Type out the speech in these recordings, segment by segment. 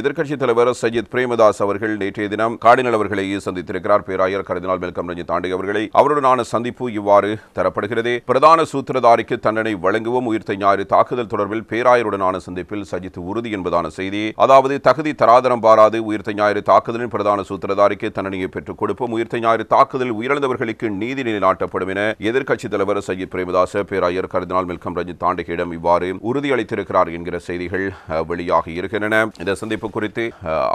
எதிர்க்கட்சித் தலைவர் சஜித் பிரேமதாஸ் அவர்கள் நேற்றைய தினம் கார்டினல் அவர்களை சந்தித்திருக்கிறார். பேராயர் கர்தினால் மெல்கம் ரஞ்சித் ஆண்டகை அவர்களை அவருடனான சந்திப்பு இவ்வாறு தரப்படுகிறது. பிரதான சூத்திரதாரிக்கு தண்டனை வழங்குவோம், உயிர்த்த ஞாயிறு தாக்குதல் தொடர்பில் பேராயருடனான சந்திப்பில் சஜித் உறுதி என்பதான செய்தி. அதாவது தகுதி தராதரம் பாராது உயிர்த்த ஞாயிறு தாக்குதலின் பிரதான சூத்திரதாரிக்கு தண்டனையை பெற்றுக் கொடுப்போம், உயிர்த்த ஞாயிறு தாக்குதலில் உயிரிழந்தவர்களுக்கு நீதி நிலைநாட்டப்படும் என எதிர்க்கட்சித் தலைவர் சஜித் பிரேமதாஸ் பேராயர் கர்தினால் மெல்கம் ரஞ்சித் ஆண்டகையிடம் இவ்வாறு உறுதியளித்திருக்கிறார் என்கிற செய்திகள் வெளியாகி இருக்கின்றன. இந்த சந்திப்பு குறித்து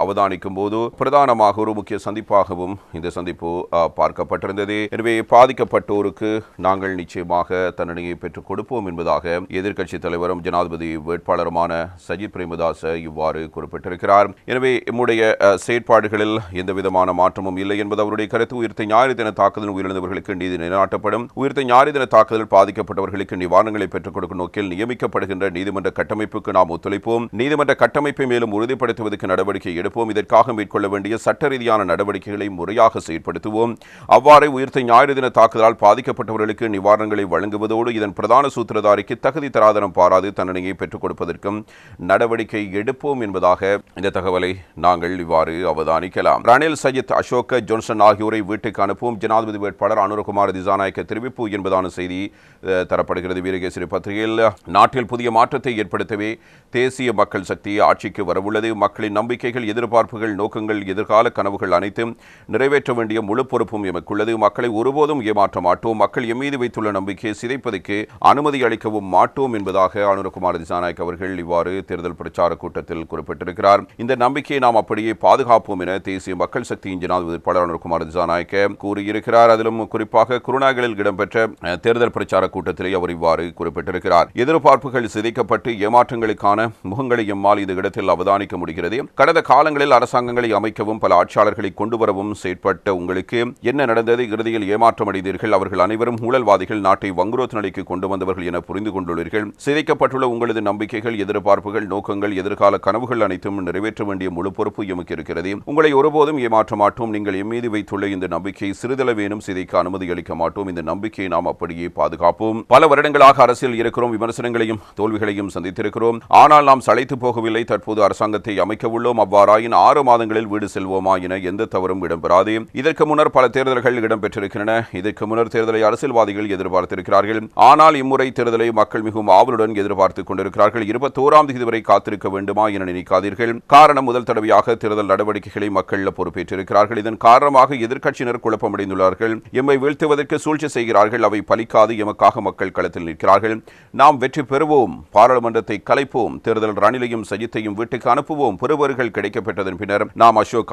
அவதானிக்கும் போது பிரதானமாக ஒரு முக்கிய சந்திப்பாகவும் இந்த சந்திப்பு பார்க்கப்பட்டிருந்தது. எனவே பாதிக்கப்பட்டோருக்கு நாங்கள் நிச்சயமாக தண்டனையை பெற்றுக் கொடுப்போம் என்பதாக எதிர்க்கட்சி தலைவரும் ஜனாதிபதி வேட்பாளருமான சஜித் பிரேமதாஸ் இவ்வாறு குறிப்பிட்டிருக்கிறார். எனவே நம்முடைய செயற்பாடுகளில் எந்த விதமான மாற்றமும் இல்லை என்பது அவருடைய கருத்து. உயிர்த்த ஞாயிறு தின தாக்குதல் உயிரிழந்தவர்களுக்கு நீதி நிலைநாட்டப்படும், உயிர்த்த ஞாயிறு தின தாக்குதல் பாதிக்கப்பட்டவர்களுக்கு நிவாரணங்களை பெற்றுக் கொடுக்கும் நோக்கில் நியமிக்கப்படுகின்ற நீதிமன்ற கட்டமைப்புக்கு நாம் ஒத்துழைப்போம், நீதிமன்ற கட்டமைப்பை மேலும் உறுதிப்படுத்துவதற்கு நடவடிக்கை எடுப்போம், இதற்காக மேற்கொள்ள வேண்டிய சட்ட ரீதியான நடவடிக்கைகளை முறையாக செயற்படுத்துவோம். அவ்வாறு உயிர்த்த ஞாயிறு தின தாக்குதலால் பாதிக்கப்பட்டவர்களுக்கு நிவாரணங்களை வழங்குவதோடு இதன் பிரதான சூத்திரதாரிக்கு தகுதி தராதரம் பாராது தண்டனையை பெற்றுக் கொடுப்பதற்கும் நடவடிக்கை எடுப்போம் என்பதாக இந்த தகவலை நாங்கள் இவ்வாறு அவதானிக்கலாம். ரணில், சஜித், அசோக், ஜோன்சன் ஆகியோரை வீட்டுக்கு அனுப்பும் ஜனாதிபதி வேட்பாளர் அனுரகுமார் திசாநாயக்க தெரிவிப்பு என்பதான செய்தி தரப்படுகிறது. வீரகேசரி பத்திரிகையில் நாட்டில் புதிய மாற்றத்தை ஏற்படுத்தவே தேசிய மக்கள் சக்தி ஆட்சிக்கு வரவுள்ளது, மக்களின் நம்பிக்கைகள், எதிர்பார்ப்புகள், நோக்கங்கள், எதிர்கால கனவுகள் அனைத்தும் நிறைவேற்ற வேண்டிய முழு பொறுப்பும் எமக்குள்ளது, மக்களை ஒருபோதும் ஏமாற்ற மாட்டோம், மக்கள் எம்மீது வைத்துள்ள நம்பிக்கையை சிதைப்பதற்கு அனுமதி அளிக்கவும் மாட்டோம் என்பதாக அனுரகுமார் திசாநாயக் அவர்கள் இவ்வாறு தேர்தல் பிரச்சார கூட்டத்தில் குறிப்பிட்டிருக்கிறார். இந்த நம்பிக்கையை நாம் அப்படியே பாதுகாப்போம் என தேசிய மக்கள் சக்தியின் ஜனாதிபதி வேட்பாளர் அனுரகுமார் திசாநாயக்க கூறியிருக்கிறார். அதிலும் குறிப்பாக குருநாகலில் இடம்பெற்ற தேர்தல் பிரச்சார கூட்டத்திலே அவர் இவ்வாறு குறிப்பிட்டிருக்கிறார். எதிர்பார்ப்புகள் சிதைக்கப்பட்டு ஏமாற்றங்களுக்கான முகங்களை எம்மால் இந்த இடத்தில் அவதானிக்க முடிகிறது. கடந்த காலங்களில் அரசாங்கங்களை அமைக்கவும் பல ஆட்சியாளர்களை கொண்டு வரவும் செயற்பட்ட உங்களுக்கு என்ன நடந்தது? இறுதியில் ஏமாற்றம் அடைந்தீர்கள். அவர்கள் அனைவரும் ஊழல்வாதிகள், நாட்டை வங்குரோத்து நிலைக்கு கொண்டு வந்தவர்கள் என புரிந்து கொண்டுள்ளீர்கள். சிதைக்கப்பட்டுள்ள உங்களது நம்பிக்கைகள், எதிர்பார்ப்புகள், நோக்கங்கள், எதிர்கால கனவுகள் அனைத்தும் நிறைவேற்ற வேண்டிய முழு பொறுப்பு எமக்கு இருக்கிறது. உங்களை ஒருபோதும் ஏமாற்ற மாட்டோம். நீங்கள் எம்மீது வைத்துள்ள இந்த நம்பிக்கையை சிறிதளவேனும் சிதைக்க அனுமதி அளிக்க மாட்டோம். இந்த நம்பிக்கையை நாம் அப்படியே பாதுகாப்போம். பல வருடங்களாக அரசியல் இருக்கிறோம், விமர்சனங்களையும் தோல்விகளையும் சந்தித்திருக்கிறோம். ஆனால் நாம் சளைத்து போகவில்லை. தற்போது அரசாங்கத்தை அமைக்க உள்ளோம். அவ்வாறாயின் 6 மாதங்களில் வீடு செல்வோமா என எந்த தவறும் இடம்பெறாது. இதற்கு முன்னர் பல தேர்தல்கள் இடம்பெற்றிருக்கின்றன. இதற்கு முன்னர் தேர்தலை அரசியல்வாதிகள் எதிர்பார்த்திருக்கிறார்கள். ஆனால் இம்முறை தேர்தலை மக்கள் மிகவும் ஆவலுடன் எதிர்பார்த்துக் கொண்டிருக்கிறார்கள். 21ஆம் தேதி வரை காத்திருக்க வேண்டுமா என நினைக்காதீர்கள். காரணம், முதல் தடவையாக தேர்தல் நடவடிக்கைகளை மக்கள் பொறுப்பேற்றிருக்கிறார்கள். இதன் காரணமாக எதிர்க்கட்சியினர் குழப்பமடைந்துள்ளார்கள். எம்மை வீழ்த்துவதற்கு சூழ்ச்சி செய்கிறார்கள். அவை பலிக்காது. எமக்காக மக்கள் களத்தில் நிற்கிறார்கள். நாம் வெற்றி பெறுவோம். பாராளுமன்றத்தை கலைப்போம். தேர்தல் ரணிலையும் சஜித்தையும் வீட்டுக்கு அனுப்புவோம். பெறுபவர்கள் கிடைக்கப்பட்டதன் பின்னர் நாம் அசோக்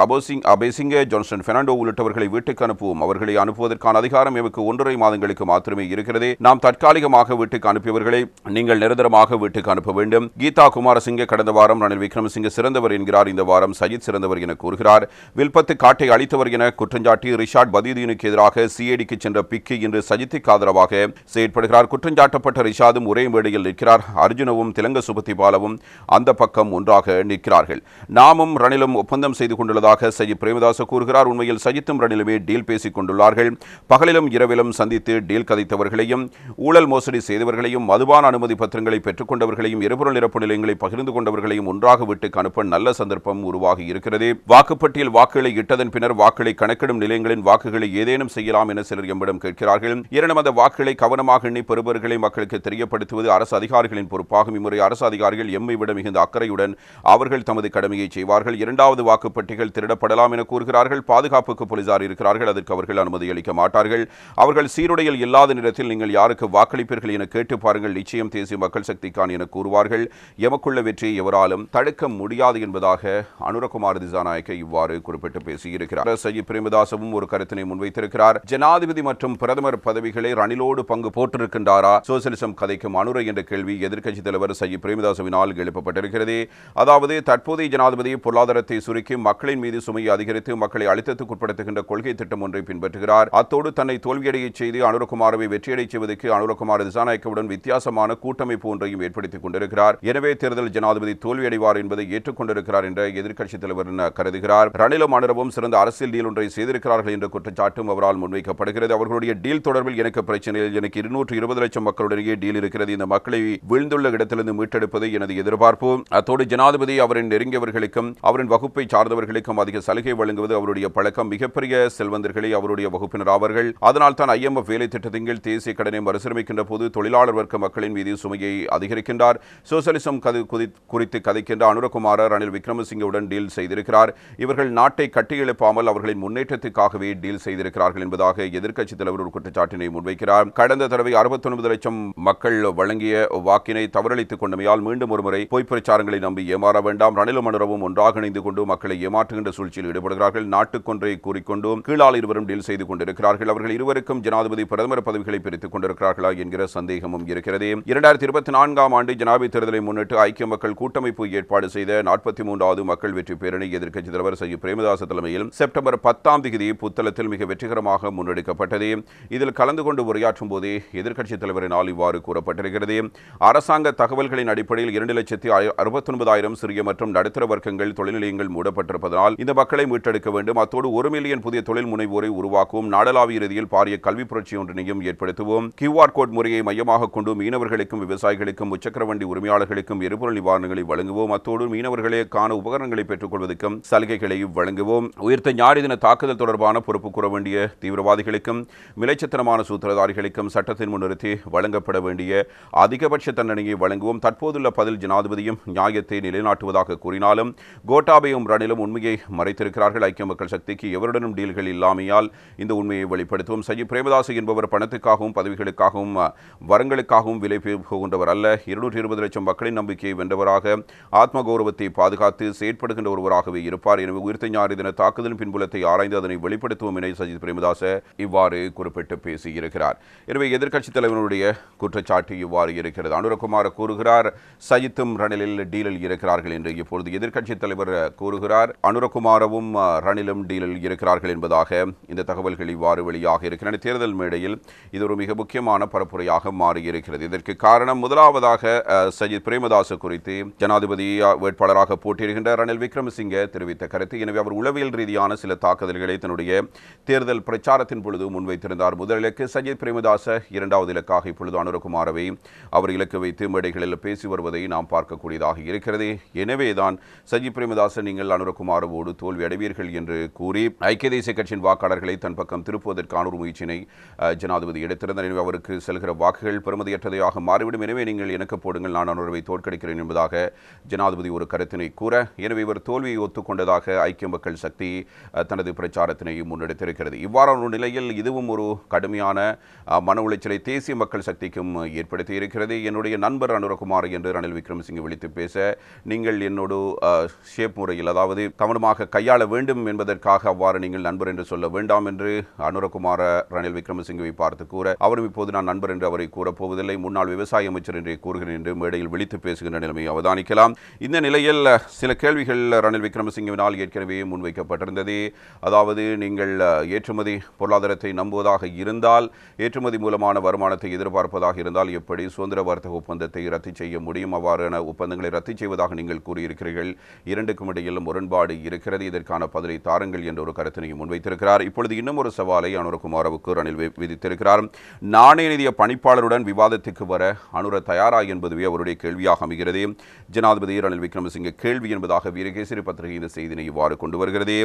அபேசிங்க, ஜான்சன் பெர்னாண்டோ உள்ளிட்டவர்களை வீட்டுக்கு அனுப்புவோம். அவர்களை அனுப்புவதற்கான அதிகாரம் எமக்கு 1.5 மாதங்களுக்கு மாத்திரமே இருக்கிறது. நாம் தற்காலிகமாக வீட்டுக்கு அனுப்பியவர்களை நீங்கள் நிரந்தரமாக வீட்டுக்கு அனுப்ப வேண்டும். கீதா குமாரசிங்க கடந்த வாரம் ரணில் விக்ரமசிங்க சிறந்தவர் என்கிறார். இந்த வாரம் சஜித் சிறந்தவர் என கூறுகிறார். வில்பத்து காட்டை அளித்தவர் என குற்றஞ்சாட்டி ரிஷாட் பதீதீனுக்கு எதிராக சிஐடிக்கு சென்ற பிக்கி இன்று சஜித்துக்கு ஆதரவாக செயற்படுகிறார். குற்றஞ்சாட்டப்பட்ட ரிஷாதும் ஒரே மேடையில் நிற்கிறார். அர்ஜுனவும் திலங்க சுபத்தி பாலவும் அந்த பக்கம் ஒன்றாக நிற்கிறார்கள். நாமும் ரணிலும் ஒப்பந்தம் செய்து கொண்டுள்ளதாக சஜித் பிரேமதாஸ் கூறுகிறார். உண்மையில் சஜித்தும் ரணிலுமே டீல் பேசிக் கொண்டுள்ளார்கள். பகலிலும் இரவிலும் சந்தித்து டீல் கதைத்தவர்களையும், ஊழல் மோசடி செய்தவர்களையும், மதுபான அனுமதி பத்திரங்களை பெற்றுக் கொண்டவர்களையும், எரிபொருள் நிரப்பு நிலையங்களை பகிர்ந்து கொண்டவர்களையும் ஒன்றாக வீட்டுக்கு அனுப்ப நல்ல சந்தர்ப்பம் உருவாகி இருக்கிறது. வாக்குப்பட்டியல் வாக்குகளை இட்டதன் பின்னர் வாக்குகளை கணக்கிடும் நிலையங்களின் வாக்குகளை ஏதேனும் செய்யலாம் என சிலர் எம்மிடம் கேட்கிறார்கள். இரண்டும் அந்த வாக்குகளை கவனமாக எண்ணி பெறுபவர்களை மக்களுக்கு தெரியப்படுத்துவது அரசு அதிகாரிகளின் பொறுப்பாகும். இம்முறை அரசு அதிகாரிகள் எம்மை விட மிகுந்த அக்கறையுடன் அவர்கள் தமது கடமையை செய்வார்கள். 2வது வாக்குப்பட்டிகள் திருடப்படலாம் என கூறுகிறார்கள். பாதுகாப்புக்கு போலீசார் இருக்கிறார்கள். அதற்கு அவர்கள் அனுமதி அளிக்க மாட்டார்கள். அவர்கள் சீருடையில் இல்லாத நேரத்தில் நீங்கள் யாருக்கு வாக்களிப்பீர்கள் என கேட்டு பாருங்கள். நிச்சயம் தேசிய மக்கள் சக்திக்கான் என கூறுவார்கள். எமக்குள்ள வெற்றியை எவராலும் தடுக்க முடியாது என்பதாக அனுரகுமார் திசாநாயக்க இவ்வாறு குறிப்பிட்டு பேசியிருக்கிறார். சஜித் பிரேமதாசவும் ஒரு கருத்தினை முன்வைத்திருக்கிறார். ஜனாதிபதி மற்றும் பிரதமர் பதவிகளை ரணிலோடு பங்கு போட்டிருக்கின்றாரா சோசியலிசம் கதைக்கும் அனுரை என்ற கேள்வி எதிர்க்கட்சித் தலைவர் சஜித் பிரேமதாசவினால் எழுப்பப்பட்டிருக்கிறது. அதாவது தற்போதைய ஜனாதிபதி பொருளாதாரத்தை சுருக்கி மக்களின் மீது சுமையை அதிகரித்து மக்களை அழுத்தத்துக்கு உட்படுத்துகின்ற கொள்கை திட்டம் ஒன்றை பின்பற்றுகிறார். அத்தோடு தன்னை தோல்வியடைய செய்து அனுரகுமாரவை வெற்றியடை செய்வதற்கு அனுரகுமார் திசாநாயக்கவுடன் வித்தியாசமான கூட்டமைப்பு ஒன்றையும் ஏற்படுத்திக் கொண்டிருக்கிறார். எனவே தேர்தல் ஜனாதிபதி தோல்வியடைவார் என்பதை ஏற்றுக்கொண்டிருக்கிறார் என்ற எதிர்க்கட்சித் தலைவர் கருதுகிறார். ரணிலும் அனுரவும் சிறந்த அரசியல் டீல் ஒன்றை செய்திருக்கிறார்கள் என்ற குற்றச்சாட்டும் அவரால் முன்வைக்கப்படுகிறது. அவர்களுடைய டீல் தொடர்பில் எனக்கு பிரச்சனை, எனக்கு 220 லட்சம் மக்களுடைய டீல் இருக்கிறது. இந்த மக்களை வீழ்ந்துள்ள இடத்திலிருந்து மீட்டெடுப்பது எனது எதிர்பார்ப்பு. அத்தோடு ஜனாதிபதி அவரின் அவரின் நெருங்கியவர்களுக்கும் அவரின் வகுப்பை சார்ந்தவர்களுக்கும் அதிக சலுகை வழங்குவது அவருடைய பழக்கம். மிகப்பெரிய செல்வந்தர்களே அவருடைய வகுப்பினர் ஆவார்கள். அதனால் தான் IMF வேலை திட்டத்தின் கீழ் தேசிய கடனை மறுசீரமைக்கின்ற போது தொழிலாளர் வர்க்க மக்களின் மீது சுமையை அதிகரிக்கின்றார். சோசலிசம் குறித்து கதைக்கின்ற அனுரகுமார ரணில் விக்ரமசிங்கவுடன் டீல் செய்திருக்கிறார். இவர்கள் நாட்டை கட்டியெழுப்பாமல் அவர்களின் முன்னேற்றத்துக்காகவே டீல் செய்திருக்கிறார்கள் என்பதாக எதிர்க்கட்சித் தலைவர் ஒரு குற்றச்சாட்டினை முன்வைக்கிறார். கடந்த தடவை 69 லட்சம் மக்கள் வழங்கிய வாக்கினை தவறளித்துக் கொண்டமையால் மீண்டும் ஒருமுறை பொய் பிரச்சாரங்களை நம்பி ஏமாற வேண்டாம். ரணிலும் அனுரவும் ஒன்றாக இணைந்து கொண்டு மக்களை ஏமாற்றுகின்ற சூழ்ச்சியில் ஈடுபடுகிறார்கள். நாட்டுக்கொன்றை கூறிக்கொண்டும் கீழால் இருவரும் டீல் செய்து கொண்டிருக்கிறார்கள். அவர்கள் இருவருக்கும் ஜனாதிபதி பிரதமர் பதவிகளை பிரித்துக் கொண்டிருக்கிறார்களா என்கிற சந்தேகமும் இருக்கிறது. 2024ஆம் ஆண்டு ஜனாதிபதி தேர்தலை முன்னிட்டு ஐக்கிய மக்கள் கூட்டமைப்பு ஏற்பாடு செய்த 43வது மக்கள் வெற்றி பேரணி எதிர்க்கட்சித் தலைவர் சஜித் பிரேமதாச தலைமையில் செப்டம்பர் 10ஆம் தேதி புத்தளத்தில் மிக வெற்றிகரமாக முன்னெடுக்கப்பட்டது. இதில் கலந்து கொண்டு உரையாற்றும் போதே எதிர்க்கட்சித் தலைவரினால் இவ்வாறு கூறப்பட்டிருக்கிறது. அரசாங்க தகவல்களின் அடிப்படையில் 2,69,000 சிறிய மற்றும் நடுத்தர வர்க்கங்கள் தொழில் நிலையங்கள் மூடப்பட்டிருப்பதனால் இந்த மக்களை மீட்டெடுக்க வேண்டும். அத்தோடு 1 மில்லியன் புதிய தொழில் முனைவோரை உருவாக்குவோம். நாடளாவிய ரீதியில் பாரிய கல்வி புரட்சி ஒன்றினையும் ஏற்படுத்துவோம். QR கோட் முறையை மையமாக கொண்டு மீனவர்களுக்கும் விவசாயிகளுக்கும் முச்சக்கர வண்டி உரிமையாளர்களுக்கும் எரிபொருள் நிவாரணங்களை வழங்குவோம். அத்தோடு மீனவர்களுக்கான உபகரணங்களை பெற்றுக் கொள்வதற்கும் சலுகைகளை வழங்குவோம். உயிர்த்த ஞாயிறு தின தாக்குதல் தொடர்பான பொறுப்பு கூற வேண்டிய தீவிரவாதிகளுக்கும் மிலைச்சத்தனமான சூத்திரதாரிகளுக்கும் சட்டத்தின் முன்னிறுத்தி வழங்கப்பட வேண்டிய அதிகபட்ச தண்டனையை வழங்குவோம். தற்போதுள்ள பதில் ஜனாதிபதியும் நியாயத்தை நிலைநாட்டுவதாக கூறினாலும் கோட்டாபயும் ரணிலும் உண்மையை மறைத்திருக்கிறார்கள். ஐக்கிய மக்கள் சக்திக்கு எவருடனும் டீல்கள் இல்லாமையால் இந்த உண்மையை வெளிப்படுத்துவோம். சஜித் பிரேமதாச என்பவர் பணத்துக்காகவும் பதவிகளுக்காகவும் வரங்களுக்காகவும் விலை போகின்றவர் அல்ல. 220 லட்சம் மக்களின் நம்பிக்கையை வென்றவராக ஆத்ம கௌரவத்தை பாதுகாத்து செயற்படுகின்ற ஒருவராகவே இருப்பார். எனவே உயிர்த்த ஞாயிறு தின தாக்குதலின் பின்புலத்தை ஆராய்ந்து அதனை வெளிப்படுத்துவோம் என சஜித் பிரேமதாச இவ்வாறு குறிப்பிட்டு பேசியிருக்கிறார். எனவே எதிர்க்கட்சித் தலைவனுடைய குற்றச்சாட்டு இவ்வாறு இருக்கிறது. அனுரகுமார கூறுகிறார் சஜித்தும் ரணிலில் டீலில் இருக்கிறார்கள் என்று. இப்பொழுது எதிர்க்கட்சித் தலைவர் கூறுகிறார் அனுரகுமாரவும் ரணிலும் டீலில் இருக்கிறார்கள் என்பதாக இந்த தகவல்கள் இவ்வாறு வெளியாக இருக்கின்றன. தேர்தல் மேடையில் இது ஒரு மிக முக்கியமான பரப்புரையாக மாறியிருக்கிறது. இதற்கு காரணம் முதலாவதாக சஜித் பிரேமதாச குறித்து ஜனாதிபதி வேட்பாளராக போட்டியிடுகின்ற ரணில் விக்ரமசிங்க தெரிவித்த கருத்து. எனவே அவர் உளவியல் ரீதியான சில தாக்குதல்களை தன்னுடைய தேர்தல் பிரச்சாரத்தின் பொழுது முன்வைத்திருந்தார். முதல் இலக்கு சஜித் பிரேமதாச, இரண்டாவது இலக்காக இப்பொழுது அனுரகுமாரவை அவர் இலக்கு வைத்து மேடைகளில் பேசி வருவதை நாம் பார்க்கக்கூடியதாக இருக்கிறது. எனவேதான் சஜித் பிரேமதாச நீங்கள் அனுரகுமாரவோடு தோல்வி அடைவீர்கள் என்று கூறி ஐக்கிய தேசிய கட்சியின் வாக்காளர்களை தன் பக்கம் திருப்புவதற்கான ஒரு முயற்சியினை ஜனாதிபதி எடுத்திருந்தார். எனவே அவருக்கு செல்கிற வாக்குகள் பெறுமதியற்றதையாக மாறிவிடும். எனவே நீங்கள் எனக்கு போடுங்கள், நான் அனுரவை தோற்கடிக்கிறேன் என்பதாக ஜனாதிபதி ஒரு கருத்தினை கூற, எனவே இவர் தோல்வியை ஒத்துக்கொண்டதாக ஐக்கிய மக்கள் சக்தி தனது பிரச்சாரத்தினை முன்னெடுத்திருக்கிறது. இவ்வாறான ஒரு நிலையில் இதுவும் ஒரு கடுமையான மன உளைச்சலை தேசிய மக்கள் சக்திக்கும் ஏற்படுத்தி இருக்கிறது. என்னுடைய நண்பர் அனுரகுமார் என்று ரணில் விக்ரமசிங்கே விழித்து பேச, நீங்கள் என்னோடு ஷேப் முறையில் அதாவது கவனமாக கையாள வேண்டும் என்பதற்காக அவ்வாறு நீங்கள் நண்பர் என்று சொல்ல வேண்டாம் என்று அனுரகுமார ரணில் விக்ரமசிங்கவை பார்த்து கூற, அவரும் இப்போது நான் நண்பர் என்று அவரை கூறப்போவதில்லை, முன்னாள் விவசாய அமைச்சர் என்றே கூறுகிறேன் என்று மேடையில் விழித்து பேசுகின்ற நிலைமையை அவதானிக்கலாம். இந்த நிலையில் சில கேள்விகள் ரணில் விக்ரமசிங்கவினால் ஏற்கனவே முன்வைக்கப்பட்டிருந்தது. அதாவது நீங்கள் ஏற்றுமதி பொருளாதாரத்தை நம்புவதாக இருந்தால், ஏற்றுமதி மூலமான வருமானத்தை எதிர்பார்ப்பதாக இருந்தால் எப்படி சுதந்திர வர்த்தக ஒப்பந்தத்தை ரத்து செய்ய முடியும்? அவ்வாறான ஒப்பந்தங்களை ரத்து செய்வதாக நீங்கள் கூறியிருக்கிறீர்கள். இரண்டுக்கும் இடையில் முரண்பாடு இருக்கிறது. இதற்கான பதிலை தாருங்கள் என்ற ஒரு கருத்தினையும் முன்வைத்திருக்கிறார். இப்பொழுது இன்னும் ஒரு சவாலை அனுரகுமாரவுக்கு ரணில் விதித்திருக்கிறார். நாணய நிதிய பணிப்பாளருடன் விவாதத்துக்கு வர அனுர தயாரா என்பதுவே அவருடைய கேள்வியாக அமைகிறது. ஜனாதிபதி ரணில் விக்ரமசிங்கே கேள்வி என்பதாக வீரகேசரி பத்திரிகை இந்த செய்தினை இவ்வாறு கொண்டு வருகிறது.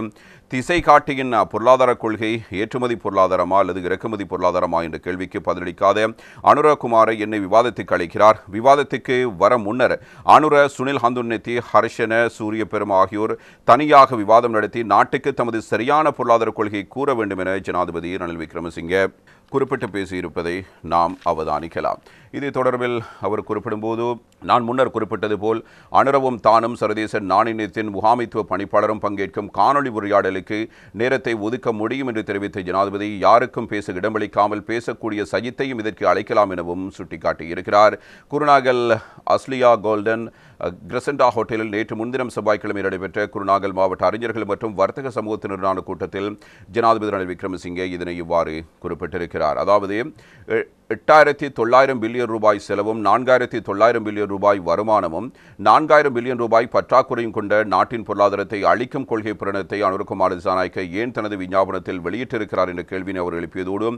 திசை காட்டியின் பொருளாதார கொள்கை ஏற்றுமதி பொருளாதாரமா அல்லது இறக்குமதி பொருளாதாரமா என்ற கேள்விக்கு பதிலளிக்காத அனுரகுமாரை என்னை விவாதத்துக்கு அழைக்கிறார். விவாதத்துக்கு வர முன்னர் அனுர, சுனில் ஹந்துன்னெத்தி, ஹர்ஷன, சூரிய பெருமா ஆகியோர் தனியாக விவாதம் நடத்தி நாட்டுக்கு தமது சரியான பொருளாதார கொள்கையை கூற வேண்டும் என ஜனாதிபதி ரணில் விக்ரமசிங்கே குறிப்பிட்டு பேசியிருப்பதை நாம் அவதானிக்கலாம். இது தொடர்பில் அவர் குறிப்பிடும்போது, நான் முன்னர் குறிப்பிட்டது போல் அனுரவும் தானும் சர்வதேச நாணயத்தின் முகாமைத்துவ பணிப்பாளரும் பங்கேற்கும் காணொலி உரையாடலுக்கு நேரத்தை ஒதுக்க முடியும் என்று தெரிவித்த ஜனாதிபதி யாருக்கும் பேச இடமளிக்காமல் பேசக்கூடிய சஜித்தையும் இதற்கு அழைக்கலாம் எனவும் சுட்டிக்காட்டியிருக்கிறார். குருநாகல் அஸ்லியா கோல்டன் கிரசண்டா ஹோட்டலில் நேற்று முன்தினம் செவ்வாய்க்கிழமை நடைபெற்ற குருநாகல் மாவட்ட அறிஞர்கள் மற்றும் வர்த்தக சமூகத்தினரான கூட்டத்தில் ஜனாதிபதி ரணில் விக்ரமசிங்கே இதனை இவ்வாறு குறிப்பிட்டிருக்கிறார். அதாவது 8,900 பில்லியன் ரூபாய் செலவும் 4,900 பில்லியன் ரூபாய் வருமானமும் 4,000 பில்லியன் ரூபாய் பற்றாக்குறையும் கொண்ட நாட்டின் பொருளாதாரத்தை அளிக்கும் கொள்கை பிரகடனத்தை அனுரகுமார திசாநாயக்க ஏன் தனது விஞ்ஞாபனத்தில் வெளியிட்டிருக்கிறார் என்ற கேள்வியை அவர் எழுப்பியதோடு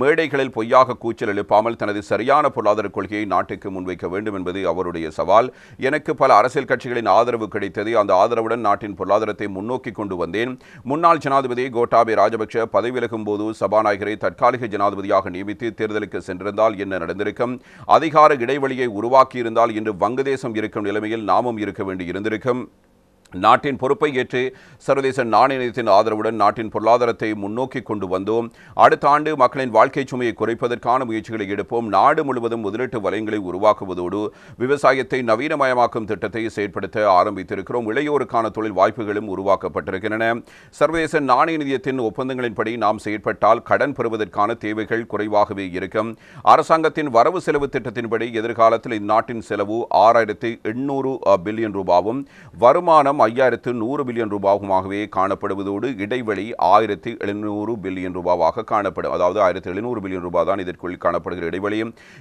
மேடைகளில் பொய்யாக கூச்சல் எழுப்பாமல் தனது சரியான பொருளாதார கொள்கையை நாட்டுக்கு முன்வைக்க வேண்டும் என்பது அவருடைய சவால். எனக்கு பல அரசியல் கட்சிகளின் ஆதரவு கிடைத்தது. அந்த ஆதரவுடன் நாட்டின் பொருளாதாரத்தை முன்னோக்கி கொண்டு வந்தேன். முன்னாள் ஜனாதிபதி கோட்டாபய ராஜபக்ஷ பதவி விலகும் போது சபாநாயகரை தற்காலிக ஜனாதிபதியாக நியமித்து தேர்தலுக்கு சென்றிருந்தால் என்ன நடந்திருக்கும்? அதிகார இடைவெளியை உருவாக்கியிருந்தால் இன்று வங்கதேசம் இருக்கும் நிலைமையில் நாமும் இருக்க வேண்டி இருந்திருக்கும். நாட்டின் பொறுப்பை ஏற்று சர்வதேச நாணய நிதியத்தின் ஆதரவுடன் நாட்டின் பொருளாதாரத்தை முன்னோக்கி கொண்டு வந்தோம். அடுத்த ஆண்டு மக்களின் வாழ்க்கை சுமையை குறைப்பதற்கான முயற்சிகளை எடுப்போம். நாடு முழுவதும் முதலீட்டு வலயங்களை உருவாக்குவதோடு விவசாயத்தை நவீனமயமாக்கும் திட்டத்தை செயற்படுத்த ஆரம்பித்திருக்கிறோம். இளையோருக்கான தொழில் வாய்ப்புகளும் உருவாக்கப்பட்டிருக்கின்றன. சர்வதேச நாணய நிதியத்தின் ஒப்பந்தங்களின்படி நாம் செயற்பட்டால் கடன் பெறுவதற்கான தேவைகள் குறைவாகவே இருக்கும். அரசாங்கத்தின் வரவு செலவு திட்டத்தின்படி எதிர்காலத்தில் இந்நாட்டின் செலவு 6,800 பில்லியன் ரூபாவும் வருமானம் 5,100 பில்லியன் ரூபாவுமாகவே காணப்படுவதோடு இடைவெளி 1,700 பில்லியன் ரூபாவாக காணப்படும். அதாவது 1,700 பில்லியன் ரூபாய் தான் இதற்குள் காணப்படுகிற இடைவெளி.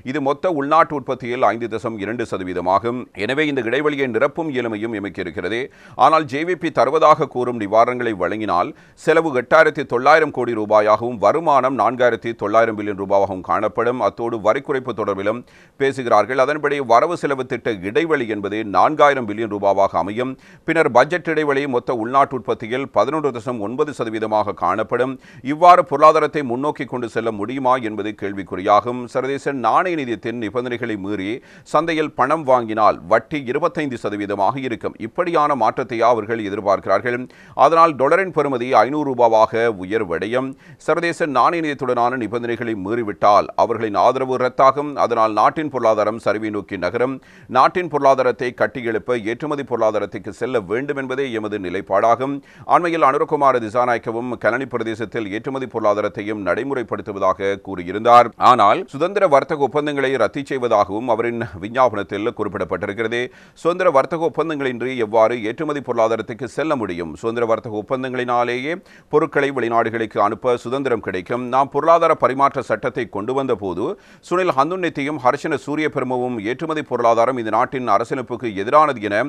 இது மொத்த உள்நாட்டு உற்பத்தியில் 5.2%. எனவே இந்த இடைவெளியை நிரப்பும் இயலுமையும் எமக்கு இருக்கிறது. ஆனால் ஜேவிபி தருவதாக கூறும் நிவாரணங்களை வழங்கினால் செலவு 8,900 கோடி ரூபாயாகவும் வருமானம் 4,900 பில்லியன் ரூபாயாகவும் காணப்படும். அத்தோடு வரி குறைப்பு தொடர்பிலும் பேசுகிறார்கள். அதன்படி வரவு செலவு திட்ட இடைவெளி என்பது 4,000 பில்லியன் ரூபாவாக அமையும். பின்னர் பட்ஜெட் இடைவெளி மொத்த உள்நாட்டு உற்பத்தியில் 11.9% காணப்படும். இவ்வாறு பொருளாதாரத்தை முன்னோக்கி கொண்டு செல்ல முடியுமா என்பது கேள்விக்குறியாகும். சர்வதேச நாணய நிதியத்தின் நிபந்தனைகளை மீறி சந்தையில் பணம் வாங்கினால் வட்டி 25% இருக்கும். இப்படியான மாற்றத்தை அவர்கள் எதிர்பார்க்கிறார்கள். அதனால் டாலரின் பெறுமதி 500 ரூபாவாக உயர்வடையும். சர்வதேச நாணய நிதியத்துடனான நிபந்தனைகளை மீறிவிட்டால் அவர்களின் ஆதரவு ரத்தாகும். அதனால் நாட்டின் பொருளாதாரம் சரிவை நோக்கி நகரும். நாட்டின் பொருளாதாரத்தை கட்டியெழுப்ப ஏற்றுமதி பொருளாதாரத்துக்கு செல்ல வேண்டும் என்பதே எமது நிலைப்பாடாகும். அண்மையில் அனுரகுமார திசாநாயக்கவும் கலனி பிரதேசத்தில் ஏற்றுமதி பொருளாதாரத்தையும் நடைமுறைப்படுத்துவதாக கூறியிருந்தார். ஆனால் சுதந்திர வர்த்தக ஒப்பந்தங்களை ரத்து செய்வதாகவும் அவரின் விஞ்ஞாபனத்தில் குறிப்பிடப்பட்டிருக்கிறது. சுதந்திர வர்த்தக ஒப்பந்தங்களின்றி எவ்வாறு ஏற்றுமதி பொருளாதாரத்துக்கு செல்ல முடியும்? சுதந்திர வர்த்தக ஒப்பந்தங்களினாலேயே பொருட்களை வெளிநாடுகளுக்கு அனுப்ப சுதந்திரம் கிடைக்கும். நாம் பொருளாதார பரிமாற்ற சட்டத்தை கொண்டு வந்த போது சுனில் ஹந்துன்னெத்தியும் ஹர்ஷன சூரியபெருமவும் ஏற்றுமதி பொருளாதாரம் இந்த நாட்டின் அரசியலமைப்புக்கு எதிரானது என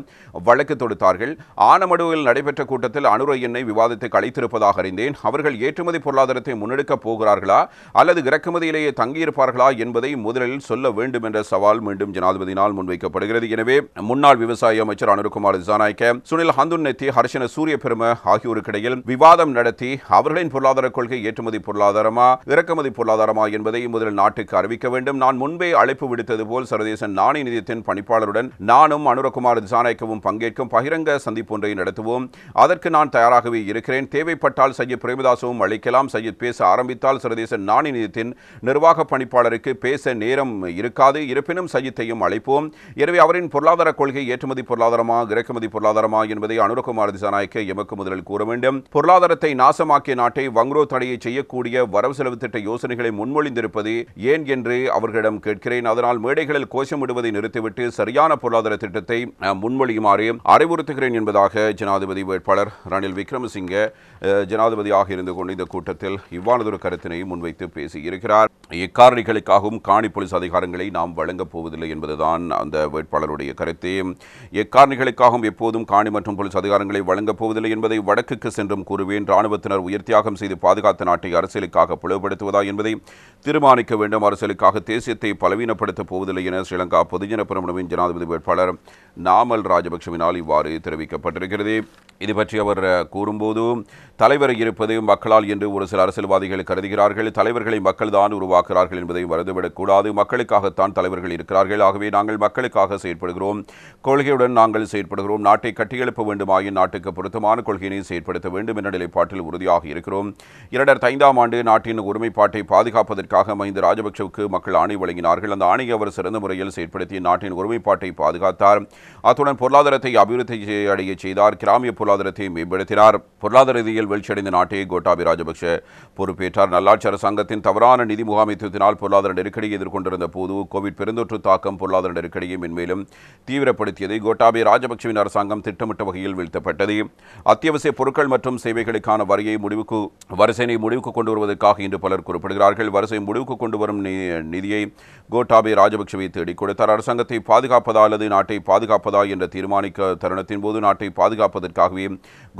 வழக்கு தொடுத்தார்கள். ஆனமடுவில் நடைபெற்ற கூட்டத்தில் அனுர என்னை விவாதத்துக்கு அழைத்திருப்பதாக அறிந்தேன். அவர்கள் ஏற்றுமதி பொருளாதாரத்தை முன்னெடுக்கப் போகிறார்களா அல்லது இறக்குமதியிலேயே தங்கியிருப்பார்களா என்பதை முதலில் சொல்ல வேண்டும் என்ற சவால் மீண்டும் ஜனாதிபதியினால் முன்வைக்கப்படுகிறது. எனவே முன்னாள் விவசாய அமைச்சர் அனுரகுமார திசாநாயக்க, சுனில் ஹந்துன்னெத்தி, ஹர்ஷன சூரியபெரும ஆகியோருக்கிடையில் விவாதம் நடத்தி அவர்களின் பொருளாதார கொள்கை ஏற்றுமதி பொருளாதாரமா இறக்குமதி பொருளாதாரமா என்பதை முதலில் நாட்டுக்கு அறிவிக்க வேண்டும். நான் முன்பே அழைப்பு விடுத்தது போல் சர்வதேச நாணய நிதியத்தின் பணிப்பாளருடன் நானும் அனுரகுமார திசாநாயக்கவும் பங்கேற்கும் பகிரங்க சந்திப்பு ஒன்றை நடத்துவோம். அதற்கு நான் தயாராகவே இருக்கிறேன். தேவைப்பட்டால் சையத் பிரேமதாசவும் அழைக்கலாம். சையத் பேச ஆரம்பித்தால் சர்வதேச நாணய நிதியத்தின் நிர்வாக பணிப்பாளருக்கு பேச நேரம் இருக்காது. இருப்பினும் சையத்தையும் அழைப்போம். எனவே அவரின் பொருளாதார கொள்கை ஏற்றுமதி பொருளாதாரமா இறக்குமதி பொருளாதாரமா என்பதை அனுரகுமார திசாநாயக்க எமக்கு முதலில் கூற வேண்டும். பொருளாதாரத்தை நாசமாக்கிய நாட்டை வங்குரோ தடையை செய்யக்கூடிய வரவு செலவு திட்ட யோசனைகளை முன்மொழிந்திருப்பது ஏன் என்று அவர்களிடம் கேட்கிறேன். அதனால் மேடைகளில் கோஷமிடுவதை நிறுத்திவிட்டு சரியான பொருளாதார திட்டத்தை முன்மொழியுமாறு அறிவுறுத்துகிறேன் என்பதாக ஜனாதிபதி வேட்பாளர் ரணில் விக்ரமசிங்க ஜனாதிபதியாக இருந்து கொண்டு இந்த கூட்டத்தில் இவ்வாறதொரு கருத்தினை முன்வைத்து பேசியிருக்கிறார். எக்காரணிகளுக்காகவும் காணி போலீஸ் அதிகாரங்களை நாம் வழங்கப் போவதில்லை என்பதுதான் அந்த வேட்பாளருடைய கருத்து. எக்காரணிகளுக்காகவும் எப்போதும் காணி மற்றும் போலீஸ் அதிகாரங்களை வழங்கப் போவதில்லை என்பதை வடக்குக்கு சென்றும் கூறுவேன். இராணுவத்தினர் உயிர் தியாகம் செய்து பாதுகாத்த நாட்டை அரசியலுக்காக பிளவுபடுத்துவதா என்பதை தீர்மானிக்க வேண்டும். அரசியலுக்காக தேசியத்தை பலவீனப்படுத்தப் போவதில்லை என ஸ்ரீலங்கா பொதுஜன பெரமுனவின் ஜனாதிபதி வேட்பாளர் நாமல் ராஜபக்ஷவினால் இவ்வாறு தெரிவிக்கப்பட்டிருக்கிறது. இது பற்றி அவர் கூறும்போது, தலைவர் இருப்பது மக்களால் என்று ஒரு சில அரசியல்வாதிகள் கருதுகிறார்கள். தலைவர்களை மக்கள் தான் உருவாக்குகிறார்கள் என்பதை மறந்துவிடக்கூடாது. மக்களுக்காகத்தான் தலைவர்கள் இருக்கிறார்கள். ஆகவே நாங்கள் மக்களுக்காக செயற்படுகிறோம். கொள்கையுடன் நாங்கள் செயற்படுகிறோம். நாட்டை கட்டியெழுப்ப வேண்டுமாயின் நாட்டுக்கு பொருத்தமான கொள்கையினை செயற்படுத்த வேண்டும் என்ற நிலைப்பாட்டில் உறுதியாக இருக்கிறோம். 2005ஆம் ஆண்டு நாட்டின் ஒருமைப்பாட்டை பாதுகாப்பதற்காக மஹிந்த ராஜபக்ஷவுக்கு மக்கள் ஆணை வழங்கினார்கள். அந்த ஆணையை அவர் சிறந்த முறையில் செயற்படுத்தி நாட்டின் ஒருமைப்பாட்டை பாதுகாத்தார். அத்துடன் பொருளாதாரத்தை அபிவிருத்தி அடைய செய்தார். கிராமிய பொருளாதாரத்தை மேம்படுத்தினார். பொருளாதார ரீதியில் வீழ்ச்சியடைந்த நாட்டை கோட்டாபய ராஜபக்ஷ பொறுப்பேற்றார். நல்லாட்சி அரசாங்கத்தின் தவறான நிதி முகாமை முகாமைத்துவத்தினால் பொருளாதார நெருக்கடியை எதிர்கொண்டிருந்த போது கோவிட் பெருந்தொற்று தாக்கம் பொருளாதார நெருக்கடியை மென்மேலும் தீவிரப்படுத்தியதை கோட்டாபய ராஜபக்சவின் அரசாங்கம் திட்டமிட்ட வகையில் வீழ்த்தப்பட்டது. அத்தியாவசிய பொருட்கள் மற்றும் சேவைகளுக்கான வரிசையை முடிவுக்கு கொண்டு வருவதற்காக இன்று பலர் குறிப்பிடுகிறார்கள். வரிசை முடிவுக்கு கொண்டு வரும் நிதியை கோட்டாபய ராஜபக்சவை தேடிக் கொடுத்தார். அரசாங்கத்தை பாதுகாப்பதா அல்லது நாட்டை பாதுகாப்பதா என்ற தீர்மானிக்க தருணத்தின் போது நாட்டை பாதுகாப்பதற்காகவே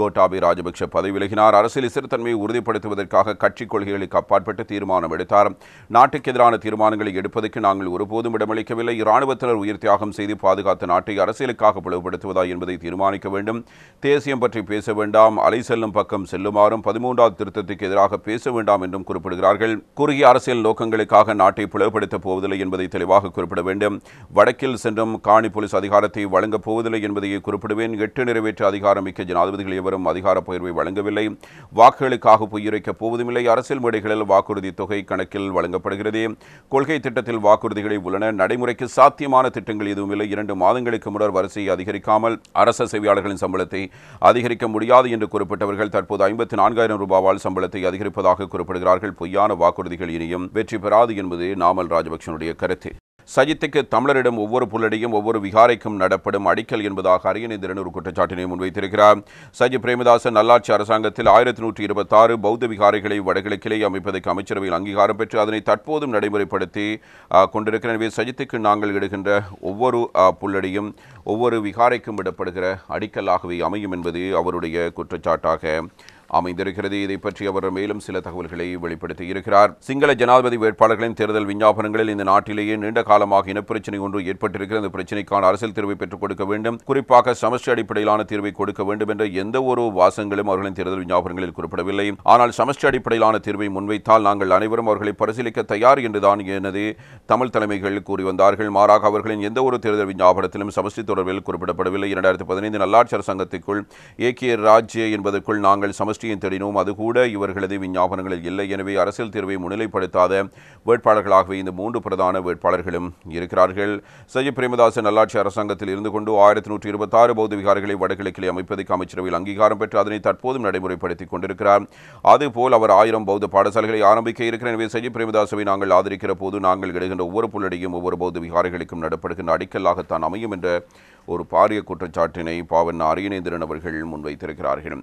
கோட்டாபய ராஜபக்ச பதவி விலகினார். அரசியல் ஸ்திரத்தன்மையை உறுதிப்படுத்துவதற்காக கட்சிக் கொள்கைகளுக்கு அப்பாற்பட்டு தீர்மானம் எடுத்தார். நாட்டுக்கு எதிரான தீர்மானங்களை எடுப்பதற்கு நாங்கள் ஒருபோதும் இடமளிக்கவில்லை. இராணுவத்தினர் உயிர் தியாகம் செய்து பாதுகாத்த நாட்டை அரசியலுக்காக பிளவுபடுத்துவதா என்பதை தீர்மானிக்க வேண்டும். தேசியம் பற்றி பேச வேண்டாம், அலை செல்லும் பக்கம் செல்லுமாறும் 13வது திருத்தத்துக்கு எதிராக பேச வேண்டாம் என்றும் குறிப்பிடுகிறார்கள். குறுகிய அரசியல் நோக்கங்களுக்காக நாட்டை பிளவுபடுத்தப் போவதில்லை என்பதை தெளிவாக குறிப்பிட வேண்டும். வடக்கில் சென்றும் காணி போலீஸ் அதிகாரத்தை வழங்கப் போவதில்லை என்பதையே குறிப்பிடுவேன். 8 நிறைவேற்ற அதிகாரம் மிக்க ஜனாதிபதிகள் எவரும் அதிகார பகிர்வை வழங்கவில்லை. வாக்குகளுக்காக பொய்யுரைக்கப் போவதுமில்லை. அரசியல் மேடைகளில் வாக்குறுதி தொகை கணக்கில் வழங்கப்படுகிறது. கொள்கை திட்டத்தில் வாக்குறுதிகளை உள்ளன. நடைமுறைக்கு சாத்தியமான திட்டங்கள் எதுவும் இல்லை. 2 மாதங்களுக்கு முன்னர் வரிசையை அதிகரிக்காமல் அரச சேவையாளர்களின் சம்பளத்தை அதிகரிக்க முடியாது என்று குறிப்பிட்டவர்கள் தற்போது 54,000 ரூபாவால் சம்பளத்தை அதிகரிப்பதாக குறிப்பிடுகிறார்கள். பொய்யான வாக்குறுதிகள் இனியும் வெற்றி பெறாது என்பது நாமல் ராஜபக்சனுடைய கருத்து. சஜித்துக்கு தமிழரிடம் ஒவ்வொரு புள்ளடியும் ஒவ்வொரு விகாரைக்கும் நடப்படும் அடிக்கல் என்பதாக அரியநேந்திரன் ஒரு குற்றச்சாட்டினை முன்வைத்திருக்கிறார். சஜித் பிரேமதாசன் நல்லாட்சி அரசாங்கத்தில் 1126 பௌத்த விகாரைகளை வடகிழக்கிலே அமைப்பதற்கு அமைச்சரவையில் அங்கீகாரம் பெற்று அதனை தற்போதும் நடைமுறைப்படுத்தி கொண்டிருக்கிற. எனவே சஜித்துக்கு நாங்கள் இடுகின்ற ஒவ்வொரு புள்ளடியும் ஒவ்வொரு விகாரைக்கும் விடப்படுகிற அடிக்கல்லாகவே அமையும் என்பது அவருடைய குற்றச்சாட்டாக அமைந்திருக்கிறது. இதை பற்றி அவர் மேலும் சில தகவல்களை வெளிப்படுத்தி இருக்கிறார். சிங்கள ஜனாதிபதி வேட்பாளர்களின் தேர்தல் விஞ்ஞாபனங்களில் இந்த நாட்டிலேயே நீண்ட காலமாக இனப்பிரச்சினை ஒன்று ஏற்பட்டிருக்கிறது. இந்த பிரச்சினைக்கான அரசியல் தீர்வை பெற்றுக் கொடுக்க வேண்டும், குறிப்பாக சமஷ்டி அடிப்படையிலான தீர்வை கொடுக்க வேண்டும் என்ற எந்த ஒரு வாசகங்களும் அவர்களின் தேர்தல் விஞ்ஞாபனங்களில் குறிப்பிடவில்லை. ஆனால் சமஷ்டி அடிப்படையிலான தீர்வை முன்வைத்தால் நாங்கள் அனைவரும் அவர்களை பரிசீலிக்க தயார் என்றுதான் எனது தமிழ் தலைமைகள் கூறி வந்தார்கள். மாறாக அவர்களின் எந்த ஒரு தேர்தல் விஞ்ஞாபனத்திலும் சமஷ்டி தொடர்பில் குறிப்பிடப்படவில்லை. 2015 நல்லாட்சி அரசாங்கத்திற்குள் ஏக்கிய ராஜ்ய என்பதற்குள் நாங்கள் சமஷ்டியை தேடினோம். அது கூட இவர்களது விஞ்ஞாபனங்களில் இல்லை. எனவே அரசியல் தீர்வை முன்னிலைப்படுத்தாத வேட்பாளர்களாகவே இந்த 3 பிரதான வேட்பாளர்களும் இருக்கிறார்கள். சஜித் பிரேமதாசன் நல்லாட்சி அரசாங்கத்தில் இருந்து கொண்டு 1126 பௌத்த விகாரைகளை வடகிழக்கிலே அமைப்பதற்கு அமைச்சரவையில் அங்கீகாரம் பெற்று அதனை தற்போதும் நடைமுறைப்படுத்திக் கொண்டிருக்கிறார். அதுபோல் அவர் 1000 பௌத்த பாடசாலைகளை ஆரம்பிக்க இருக்கிறார். எனவே சஜித் பிரேமதாசவை நாங்கள் ஆதரிக்கிற போது நாங்கள் இடுகின்ற ஒவ்வொரு புள்ளடியும் ஒவ்வொரு பௌத்த விகாரைகளுக்கும் நடப்படுகின்ற அடிக்கல்லாகத்தான் அமையும் என்ற ஒரு பாரிய குற்றச்சாட்டினை பாவண்ணா அரியநேந்திரன் அவர்கள் முன்வைத்திருக்கிறார்கள்.